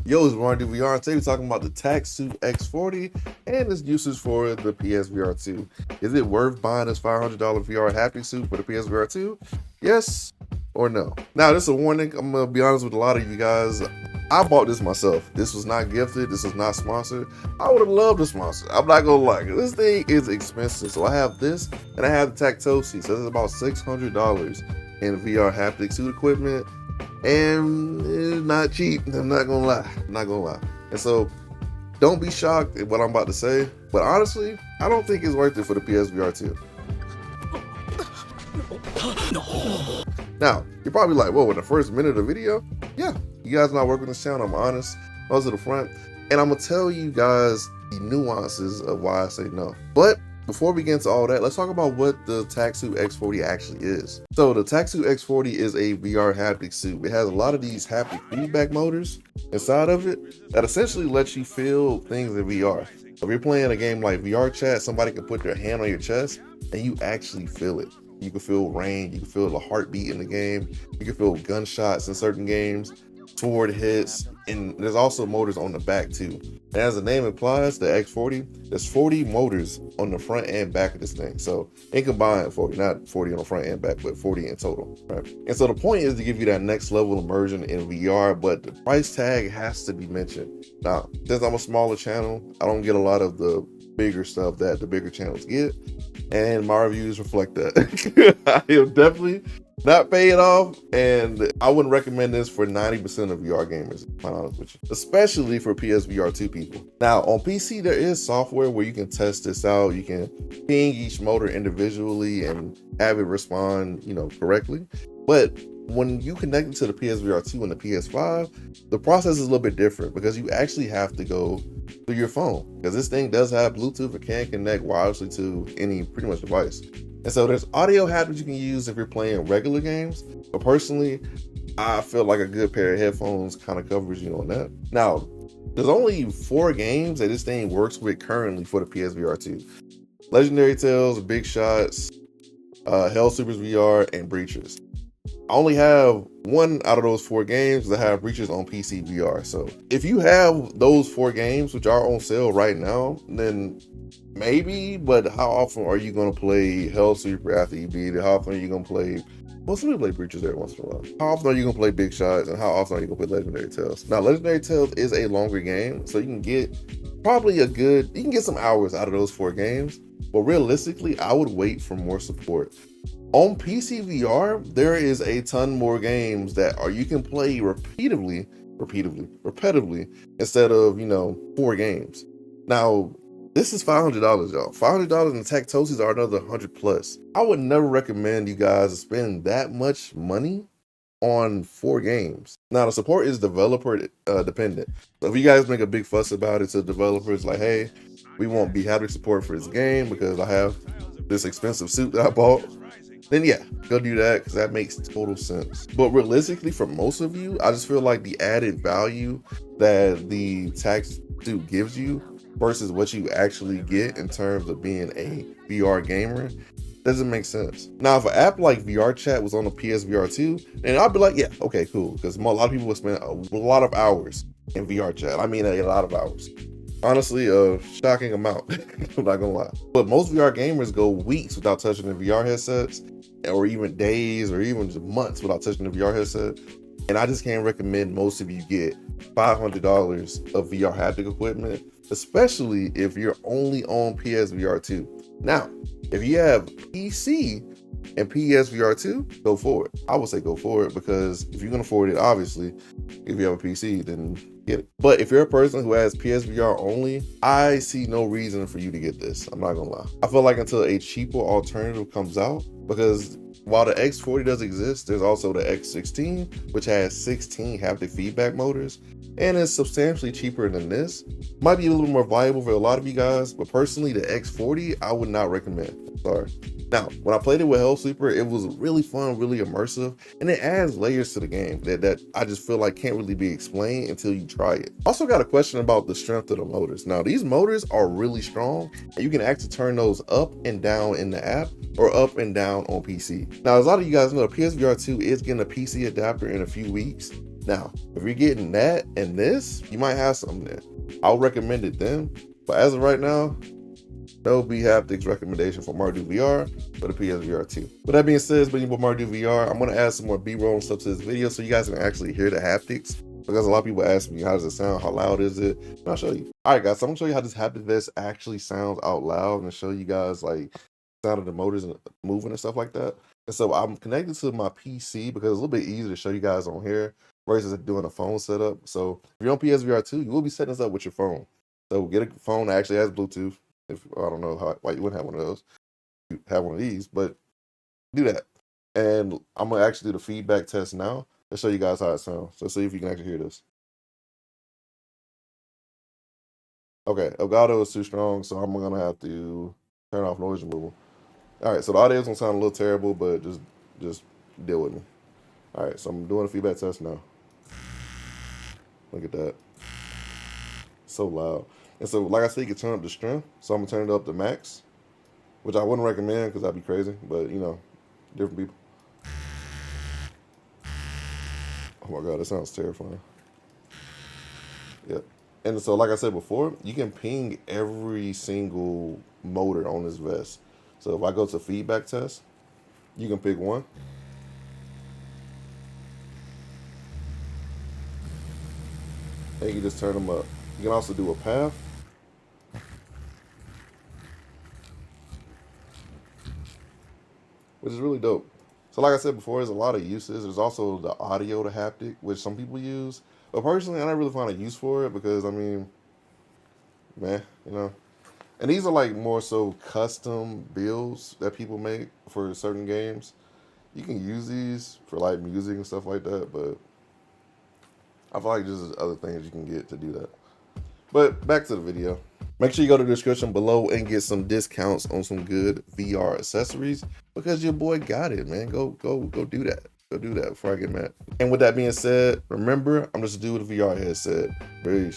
Yo, it's MartydudeVR. Today we're talking about the TaxSuit X40 and its uses for the PSVR2. Is it worth buying this $500 VR haptic suit for the PSVR2? Yes or no? Now, this is a warning. I'm going to be honest with a lot of you guys. I bought this myself. This was not gifted. This was not sponsored. I would have loved a sponsor. I'm not going to lie. This thing is expensive. So I have this and I have the Tactosi. So it's about $600 in VR haptic suit equipment. And it's not cheap. I'm not gonna lie. And so don't be shocked at what I'm about to say, but honestly, I don't think it's worth it for the PSVR 2. Now, you're probably like, whoa, in the first minute of the video? Yeah, you guys not working this channel, I'm honest. I was to the front, and I'm gonna tell you guys the nuances of why I say no. But before we get into all that, let's talk about what the TaxSuit X40 actually is. So the TaxSuit X40 is a VR haptic suit. It has a lot of these haptic feedback motors inside of it that essentially lets you feel things in VR. So if you're playing a game like VR Chat, somebody can put their hand on your chest and you actually feel it. You can feel rain, you can feel the heartbeat in the game, you can feel gunshots in certain games, sword hits, and there's also motors on the back too. And as the name implies, the X40, there's 40 motors on the front and back of this thing. So in combined 40, not 40 on the front and back, but 40 in total, right? And so the point is to give you that next level immersion in VR, but the price tag has to be mentioned. Now, since I'm a smaller channel, I don't get a lot of the bigger stuff that the bigger channels get, and my reviews reflect that. I am definitely not paying off, and I wouldn't recommend this for 90% of VR gamers, to be quite honest with you, especially for PSVR2 people. Now, on PC, there is software where you can test this out. You can ping each motor individually and have it respond, correctly. But when you connect it to the PSVR2 and the PS5, the process is a little bit different because you actually have to go through your phone, because this thing does have Bluetooth. It can connect wirelessly to any pretty much device. And so there's audio haptics you can use if you're playing regular games. But personally, I feel like a good pair of headphones kind of covers you on that. Now, there's only 4 games that this thing works with currently for the PSVR 2. Legendary Tales, Big Shots, Hell Supers VR, and Breachers. I only have 1 out of those 4 games that have Breachers on PC VR. So if you have those 4 games, which are on sale right now, then maybe, but how often are you going to play Hell Super after you beat it? How often are you going to play, well, some people play Breachers every once in a while. How often are you going to play Big Shots, and how often are you going to play Legendary Tales? Now, Legendary Tales is a longer game, so you can get probably you can get some hours out of those 4 games, but realistically, I would wait for more support. On PC VR, there is a ton more games that you can play repetitively, instead of, 4 games. Now, this is $500, y'all. $500, and the Tactosis are another 100 plus. I would never recommend you guys spend that much money on 4 games. Now, the support is developer dependent. So if you guys make a big fuss about it to developers, like, hey, we want bHaptics support for this game because I have this expensive suit that I bought, then yeah, go do that, because that makes total sense. But realistically, for most of you, I just feel like the added value that the TaxSuit gives you versus what you actually get in terms of being a VR gamer doesn't make sense. Now, if an app like VR Chat was on the PSVR 2, then I'd be like, yeah, okay, cool, because a lot of people would spend a lot of hours in VR Chat. I mean, a lot of hours. Honestly, a shocking amount. I'm not gonna lie. But most VR gamers go weeks without touching the VR headsets, or even days, or even just months without touching the VR headset. And I just can't recommend most of you get $500 of VR haptic equipment, especially if you're only on PSVR 2. Now, if you have PC and PSVR 2, go for it. I would say go for it, because if you're gonna afford it, obviously, if you have a PC, then get it. But if you're a person who has PSVR only, I see no reason for you to get this. I'm not gonna lie. I feel like until a cheaper alternative comes out, because while the X40 does exist, there's also the X16, which has 16 haptic feedback motors, and is substantially cheaper than this. Might be a little more valuable for a lot of you guys, but personally, the X40, I would not recommend. Sorry. Now, when I played it with Hell Super, it was really fun, really immersive, and it adds layers to the game that I just feel like can't really be explained until you try it. Also got a question about the strength of the motors. Now, these motors are really strong, and you can actually turn those up and down in the app, or up and down on PC. Now, as a lot of you guys know, PSVR 2 is getting a PC adapter in a few weeks, Now, if you're getting that and this, you might have something there. I'll recommend it then, but as of right now, no bHaptics recommendation for MartydudeVR for the PSVR2. With that being said, it's been your boy MartydudeVR. I'm gonna add some more B-roll and stuff to this video so you guys can actually hear the haptics, because a lot of people ask me, how does it sound? How loud is it? And I'll show you. All right, guys, so I'm gonna show you how this haptic vest actually sounds out loud and show you guys like sound of the motors and moving and stuff like that. And so I'm connected to my PC because it's a little bit easier to show you guys on here versus doing a phone setup. So if you're on PSVR2, you will be setting this up with your phone. So get a phone that actually has Bluetooth. If I don't know why you wouldn't have one of those, you have one of these, but do that. And I'm gonna actually do the feedback test now to show you guys how it sounds. So see if you can actually hear this. Okay, Elgato is too strong, so I'm gonna have to turn off noise removal. All right, so the audio is gonna sound a little terrible, but just deal with me. All right, so I'm doing a feedback test now. Look at that, so loud. And so, like I said, you can turn up the strength. So I'm gonna turn it up to max, which I wouldn't recommend because that'd be crazy. But you know, different people. Oh my god, that sounds terrifying. Yep. And so, like I said before, you can ping every single motor on this vest. So if I go to feedback test, you can pick one. And you can just turn them up. You can also do a path. Which is really dope. So like I said before, there's a lot of uses. There's also the audio to haptic, which some people use. But personally, I never really found a use for it because, I mean, man, you know. And these are like more so custom builds that people make for certain games. You can use these for like music and stuff like that, but I feel like there's other things you can get to do that. But back to the video. Make sure you go to the description below and get some discounts on some good VR accessories because your boy got it, man. Go do that. Go do that before I get mad. And with that being said, remember, I'm just a dude with a VR headset. Peace.